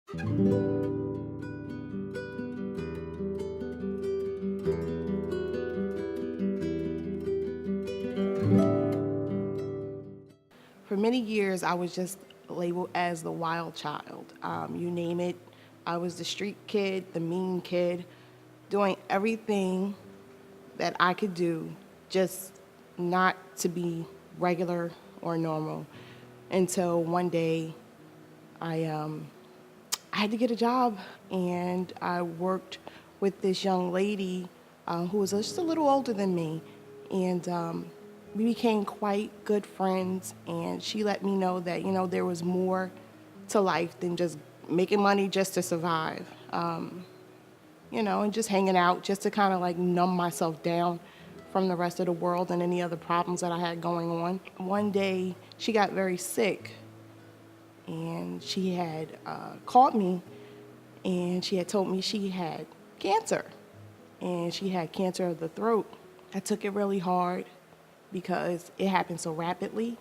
For many years, I was just labeled as the wild child. You name it, I was the street kid, the mean kid, doing everything that I could do, just not to be regular or normal. Until one day, I had to get a job, and I worked with this young lady who was just a little older than me, and we became quite good friends. And she let me know that there was more to life than just making money just to survive. And just hanging out just to kind of like numb myself down from the rest of the world and any other problems that I had going on. One day, she got very sick, and she had called me, and she had told me she had cancer, and she had cancer of the throat. I took it really hard because it happened so rapidly.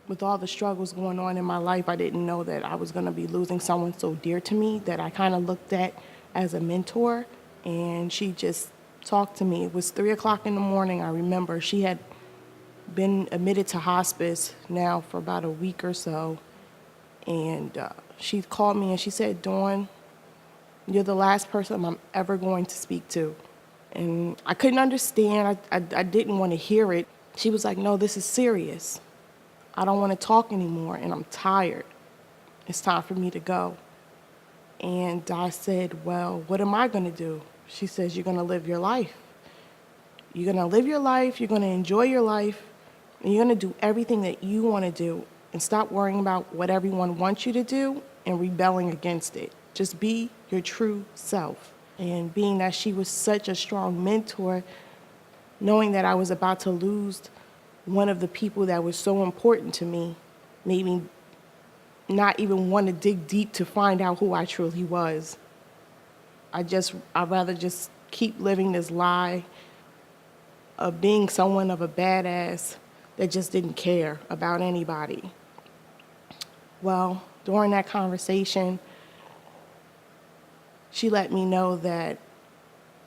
With all the struggles going on in my life, I didn't know that I was going to be losing someone so dear to me that I kind of looked at as a mentor. And she just talked to me. It was 3 o'clock in the morning, I remember. She had been admitted to hospice now for about a week or so. And she called me and she said, "Dawn, you're the last person I'm ever going to speak to." And I couldn't understand. I didn't want to hear it. She was like, "No, this is serious. I don't want to talk anymore, and I'm tired. It's time for me to go." And I said, "Well, what am I going to do?" She says, "You're going to live your life. You're going to live your life, you're going to enjoy your life, and you're going to do everything that you want to do, and stop worrying about what everyone wants you to do and rebelling against it. Just be your true self." And being that she was such a strong mentor, knowing that I was about to lose one of the people that was so important to me, made me not even want to dig deep to find out who I truly was. I'd rather just keep living this lie of being someone of a badass that just didn't care about anybody. Well, during that conversation, she let me know that,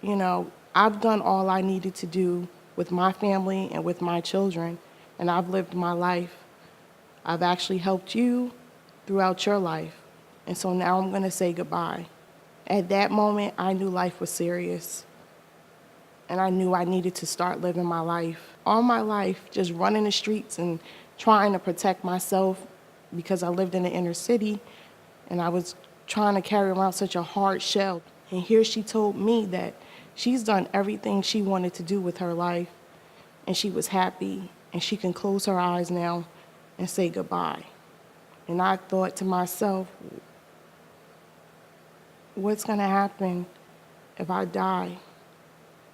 I've done all I needed to do with my family and with my children, and I've lived my life. I've actually helped you throughout your life, and so now I'm going to say goodbye. At that moment, I knew life was serious, and I knew I needed to start living my life. All my life, just running the streets and trying to protect myself because I lived in the inner city, and I was trying to carry around such a hard shell. And here she told me that she's done everything she wanted to do with her life, and she was happy, and she can close her eyes now and say goodbye. And I thought to myself, what's going to happen if I die?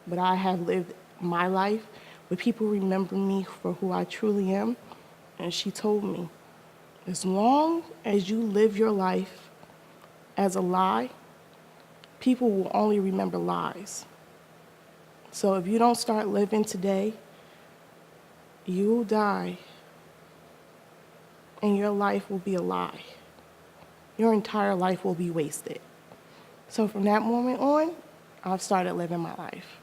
But I have lived my life, but people remember me for who I truly am. And she told me, as long as you live your life as a lie, people will only remember lies. So if you don't start living today, you will die, and your life will be a lie. Your entire life will be wasted. So from that moment on, I've started living my life.